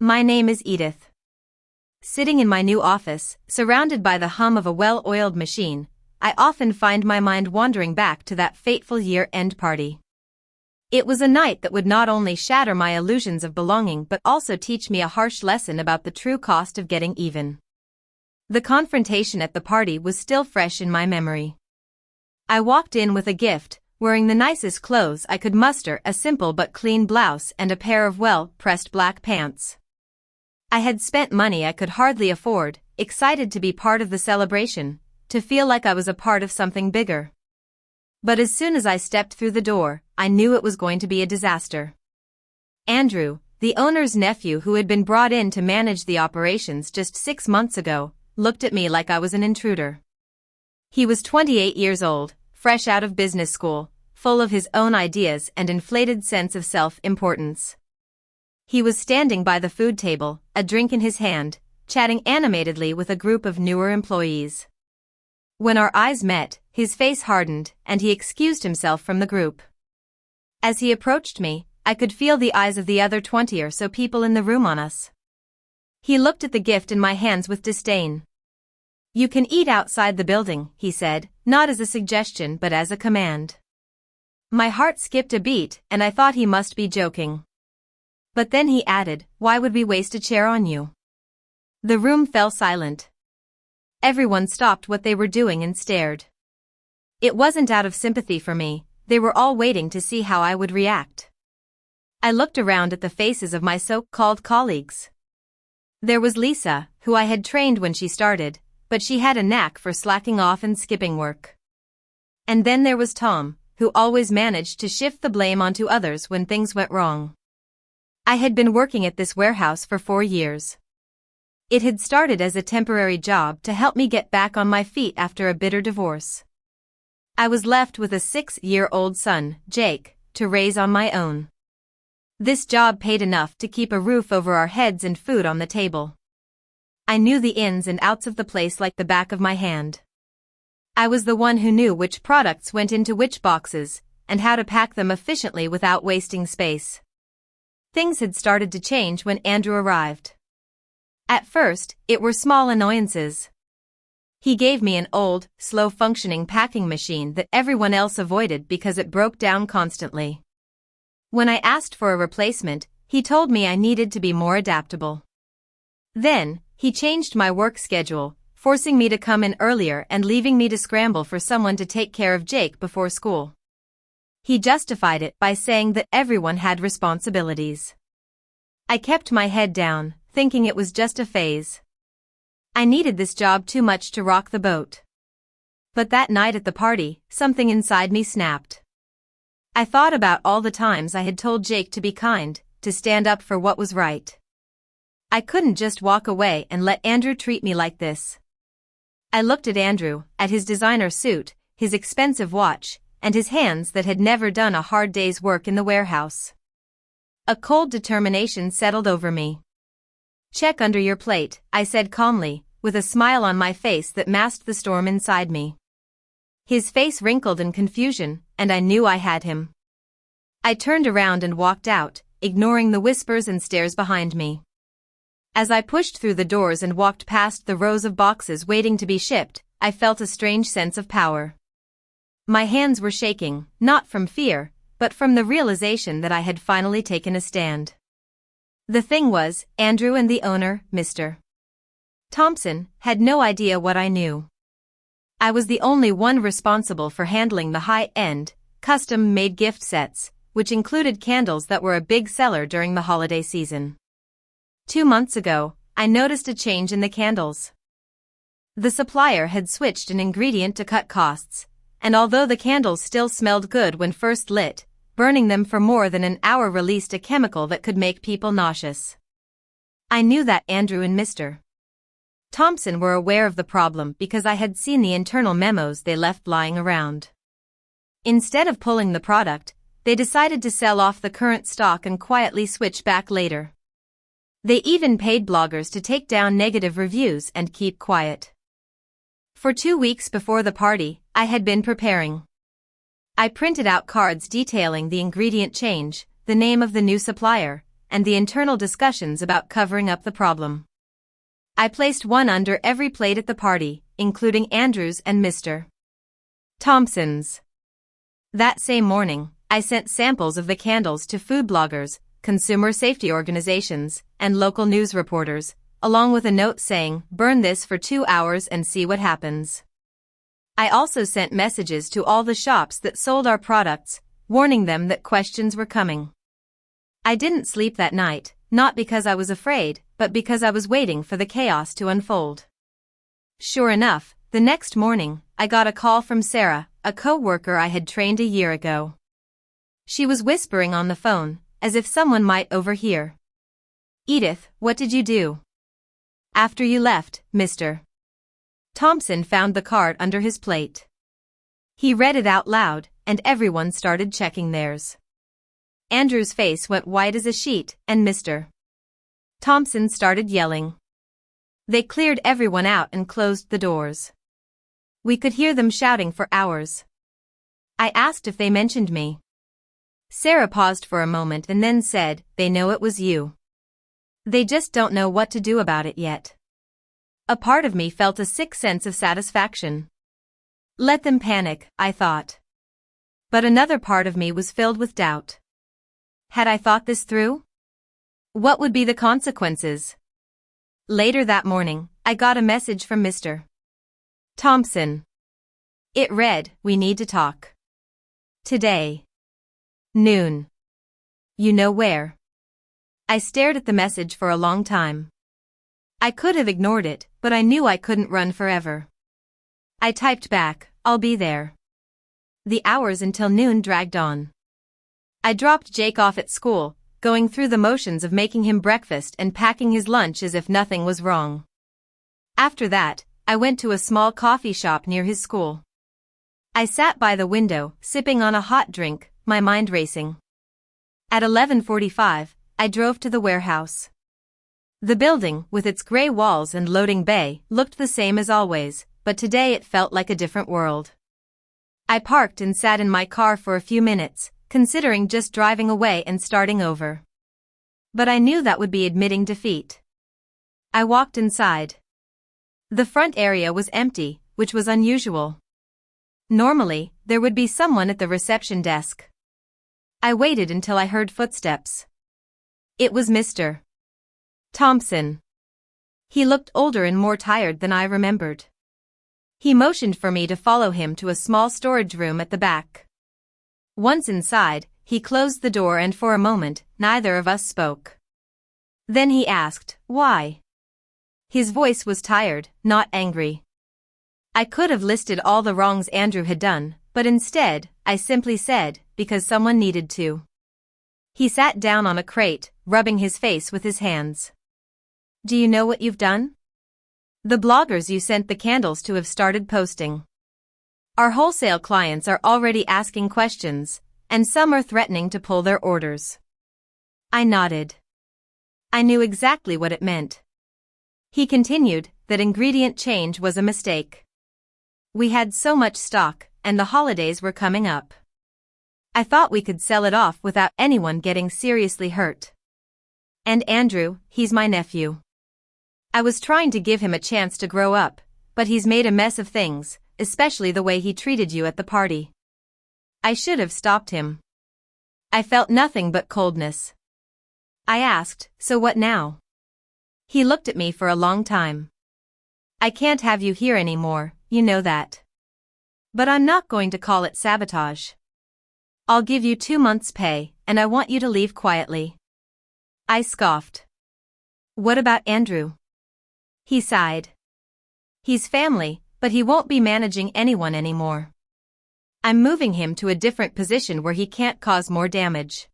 My name is Edith. Sitting in my new office, surrounded by the hum of a well-oiled machine, I often find my mind wandering back to that fateful year-end party. It was a night that would not only shatter my illusions of belonging but also teach me a harsh lesson about the true cost of getting even. The confrontation at the party was still fresh in my memory. I walked in with a gift, wearing the nicest clothes I could muster, a simple but clean blouse and a pair of well-pressed black pants. I had spent money I could hardly afford, excited to be part of the celebration, to feel like I was a part of something bigger. But as soon as I stepped through the door, I knew it was going to be a disaster. Andrew, the owner's nephew who had been brought in to manage the operations just 6 months ago, looked at me like I was an intruder. He was 28 years old, fresh out of business school, full of his own ideas and inflated sense of self-importance. He was standing by the food table, a drink in his hand, chatting animatedly with a group of newer employees. When our eyes met, his face hardened, and he excused himself from the group. As he approached me, I could feel the eyes of the other 20 or so people in the room on us. He looked at the gift in my hands with disdain. "You can eat outside the building," he said, not as a suggestion but as a command. My heart skipped a beat, and I thought he must be joking. But then he added, "Why would we waste a chair on you?" The room fell silent. Everyone stopped what they were doing and stared. It wasn't out of sympathy for me, they were all waiting to see how I would react. I looked around at the faces of my so-called colleagues. There was Lisa, who I had trained when she started, but she had a knack for slacking off and skipping work. And then there was Tom, who always managed to shift the blame onto others when things went wrong. I had been working at this warehouse for 4 years. It had started as a temporary job to help me get back on my feet after a bitter divorce. I was left with a 6-year-old son, Jake, to raise on my own. This job paid enough to keep a roof over our heads and food on the table. I knew the ins and outs of the place like the back of my hand. I was the one who knew which products went into which boxes, and how to pack them efficiently without wasting space. Things had started to change when Andrew arrived. At first, it were small annoyances. He gave me an old, slow-functioning packing machine that everyone else avoided because it broke down constantly. When I asked for a replacement, he told me I needed to be more adaptable. Then, he changed my work schedule, forcing me to come in earlier and leaving me to scramble for someone to take care of Jake before school. He justified it by saying that everyone had responsibilities. I kept my head down, thinking it was just a phase. I needed this job too much to rock the boat. But that night at the party, something inside me snapped. I thought about all the times I had told Jake to be kind, to stand up for what was right. I couldn't just walk away and let Andrew treat me like this. I looked at Andrew, at his designer suit, his expensive watch, and his hands that had never done a hard day's work in the warehouse. A cold determination settled over me. "Check under your plate," I said calmly, with a smile on my face that masked the storm inside me. His face wrinkled in confusion, and I knew I had him. I turned around and walked out, ignoring the whispers and stares behind me. As I pushed through the doors and walked past the rows of boxes waiting to be shipped, I felt a strange sense of power. My hands were shaking, not from fear, but from the realization that I had finally taken a stand. The thing was, Andrew and the owner, Mr. Thompson, had no idea what I knew. I was the only one responsible for handling the high-end, custom-made gift sets, which included candles that were a big seller during the holiday season. 2 months ago, I noticed a change in the candles. The supplier had switched an ingredient to cut costs, and although the candles still smelled good when first lit, burning them for more than an hour released a chemical that could make people nauseous. I knew that Andrew and Mr. Thompson were aware of the problem because I had seen the internal memos they left lying around. Instead of pulling the product, they decided to sell off the current stock and quietly switch back later. They even paid bloggers to take down negative reviews and keep quiet. For 2 weeks before the party, I had been preparing. I printed out cards detailing the ingredient change, the name of the new supplier, and the internal discussions about covering up the problem. I placed one under every plate at the party, including Andrew's and Mr. Thompson's. That same morning, I sent samples of the candles to food bloggers, consumer safety organizations, and local news reporters, along with a note saying, "Burn this for 2 hours and see what happens." I also sent messages to all the shops that sold our products, warning them that questions were coming. I didn't sleep that night, not because I was afraid, but because I was waiting for the chaos to unfold. Sure enough, the next morning, I got a call from Sarah, a co-worker I had trained a year ago. She was whispering on the phone, as if someone might overhear. "Edith, what did you do? After you left, Mr. Thompson found the card under his plate." He read it out loud, and everyone started checking theirs. Andrew's face went white as a sheet, and Mr. Thompson started yelling. They cleared everyone out and closed the doors. We could hear them shouting for hours. I asked if they mentioned me. Sarah paused for a moment and then said, "They know it was you. They just don't know what to do about it yet." A part of me felt a sick sense of satisfaction. Let them panic, I thought. But another part of me was filled with doubt. Had I thought this through? What would be the consequences? Later that morning, I got a message from Mr. Thompson. It read, "We need to talk. Today. Noon. You know where?" I stared at the message for a long time. I could have ignored it, but I knew I couldn't run forever. I typed back, "I'll be there." The hours until noon dragged on. I dropped Jake off at school, going through the motions of making him breakfast and packing his lunch as if nothing was wrong. After that, I went to a small coffee shop near his school. I sat by the window, sipping on a hot drink, my mind racing. At 11:45, I drove to the warehouse. The building, with its gray walls and loading bay, looked the same as always, but today it felt like a different world. I parked and sat in my car for a few minutes, considering just driving away and starting over. But I knew that would be admitting defeat. I walked inside. The front area was empty, which was unusual. Normally, there would be someone at the reception desk. I waited until I heard footsteps. It was Mr. Thompson. He looked older and more tired than I remembered. He motioned for me to follow him to a small storage room at the back. Once inside, he closed the door and for a moment, neither of us spoke. Then he asked, "Why?" His voice was tired, not angry. I could have listed all the wrongs Andrew had done, but instead, I simply said, "Because someone needed to." He sat down on a crate, rubbing his face with his hands. "Do you know what you've done? The bloggers you sent the candles to have started posting. Our wholesale clients are already asking questions, and some are threatening to pull their orders." I nodded. I knew exactly what it meant. He continued that ingredient change was a mistake. We had so much stock, and the holidays were coming up. I thought we could sell it off without anyone getting seriously hurt. And Andrew, he's my nephew. I was trying to give him a chance to grow up, but he's made a mess of things, especially the way he treated you at the party. I should have stopped him. I felt nothing but coldness. I asked, "So what now?" He looked at me for a long time. "I can't have you here anymore, you know that. But I'm not going to call it sabotage. I'll give you 2 months' pay, and I want you to leave quietly." I scoffed. "What about Andrew?" He sighed. "He's family, but he won't be managing anyone anymore. I'm moving him to a different position where he can't cause more damage."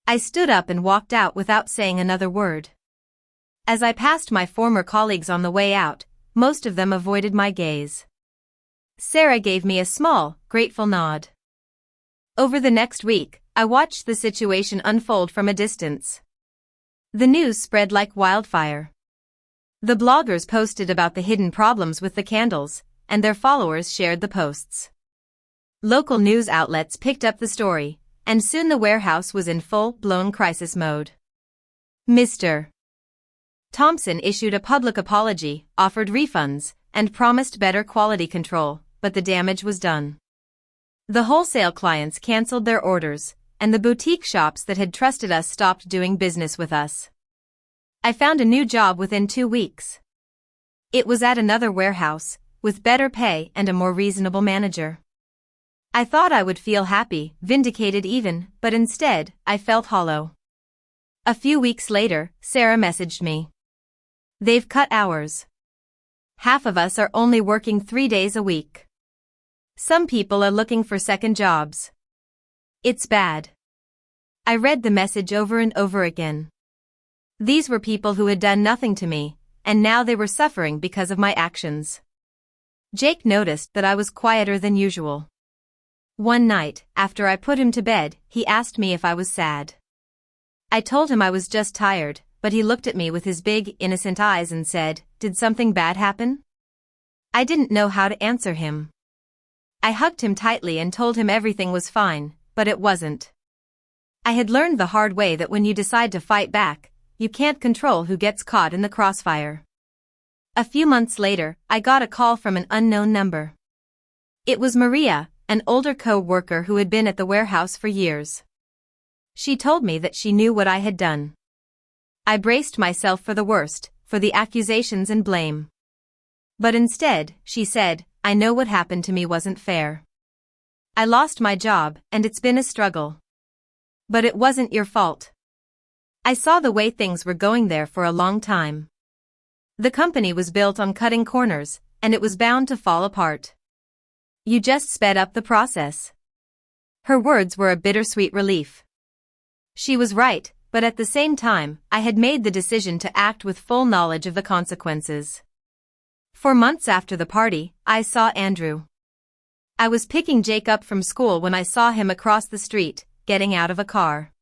I stood up and walked out without saying another word. As I passed my former colleagues on the way out, most of them avoided my gaze. Sarah gave me a small, grateful nod. Over the next week, I watched the situation unfold from a distance. The news spread like wildfire. The bloggers posted about the hidden problems with the candles, and their followers shared the posts. Local news outlets picked up the story, and soon the warehouse was in full-blown crisis mode. Mr. Thompson issued a public apology, offered refunds, and promised better quality control, but the damage was done. The wholesale clients canceled their orders, and the boutique shops that had trusted us stopped doing business with us. I found a new job within 2 weeks. It was at another warehouse, with better pay and a more reasonable manager. I thought I would feel happy, vindicated even, but instead, I felt hollow. A few weeks later, Sarah messaged me. They've cut hours. Half of us are only working 3 days a week. Some people are looking for second jobs. It's bad. I read the message over and over again. These were people who had done nothing to me, and now they were suffering because of my actions. Jake noticed that I was quieter than usual. One night, after I put him to bed, he asked me if I was sad. I told him I was just tired, but he looked at me with his big, innocent eyes and said, "Did something bad happen?" I didn't know how to answer him. I hugged him tightly and told him everything was fine, but it wasn't. I had learned the hard way that when you decide to fight back, you can't control who gets caught in the crossfire. A few months later, I got a call from an unknown number. It was Maria, an older co-worker who had been at the warehouse for years. She told me that she knew what I had done. I braced myself for the worst, for the accusations and blame. But instead, she said, "I know what happened to me wasn't fair. I lost my job, and it's been a struggle. But it wasn't your fault. I saw the way things were going there for a long time. The company was built on cutting corners, and it was bound to fall apart. You just sped up the process." Her words were a bittersweet relief. She was right, but at the same time, I had made the decision to act with full knowledge of the consequences. For months after the party, I saw Andrew. I was picking Jake up from school when I saw him across the street, getting out of a car.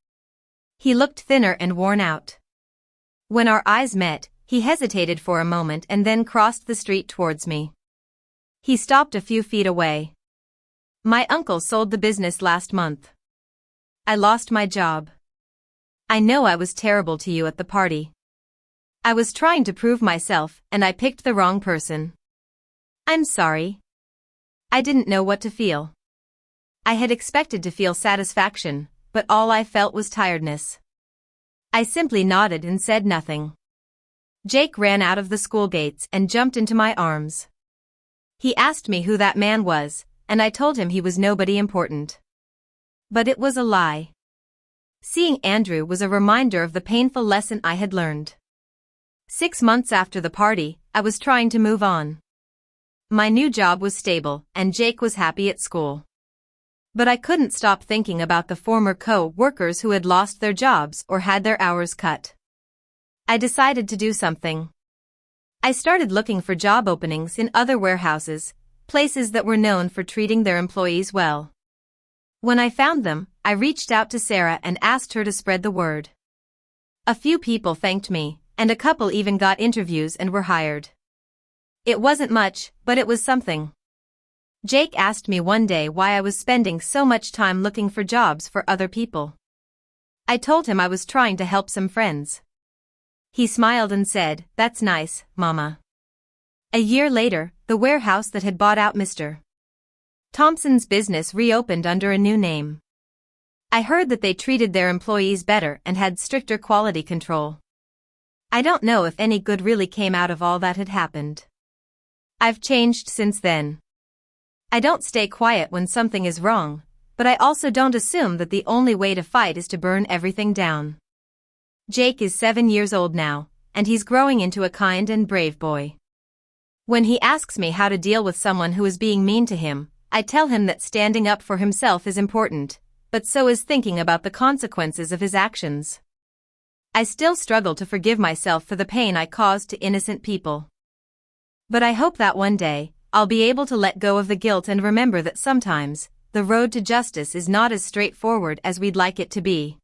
He looked thinner and worn out. When our eyes met, he hesitated for a moment and then crossed the street towards me. He stopped a few feet away. "My uncle sold the business last month. I lost my job. I know I was terrible to you at the party. I was trying to prove myself, and I picked the wrong person. I'm sorry. I didn't know what to feel. I had expected to feel satisfaction, but all I felt was tiredness." I simply nodded and said nothing. Jake ran out of the school gates and jumped into my arms. He asked me who that man was, and I told him he was nobody important. But it was a lie. Seeing Andrew was a reminder of the painful lesson I had learned. 6 months after the party, I was trying to move on. My new job was stable, and Jake was happy at school. But I couldn't stop thinking about the former co-workers who had lost their jobs or had their hours cut. I decided to do something. I started looking for job openings in other warehouses, places that were known for treating their employees well. When I found them, I reached out to Sarah and asked her to spread the word. A few people thanked me, and a couple even got interviews and were hired. It wasn't much, but it was something. Jake asked me one day why I was spending so much time looking for jobs for other people. I told him I was trying to help some friends. He smiled and said, "That's nice, Mama." A year later, the warehouse that had bought out Mr. Thompson's business reopened under a new name. I heard that they treated their employees better and had stricter quality control. I don't know if any good really came out of all that had happened. I've changed since then. I don't stay quiet when something is wrong, but I also don't assume that the only way to fight is to burn everything down. Jake is 7 years old now, and he's growing into a kind and brave boy. When he asks me how to deal with someone who is being mean to him, I tell him that standing up for himself is important, but so is thinking about the consequences of his actions. I still struggle to forgive myself for the pain I caused to innocent people. But I hope that one day, I'll be able to let go of the guilt and remember that sometimes, the road to justice is not as straightforward as we'd like it to be.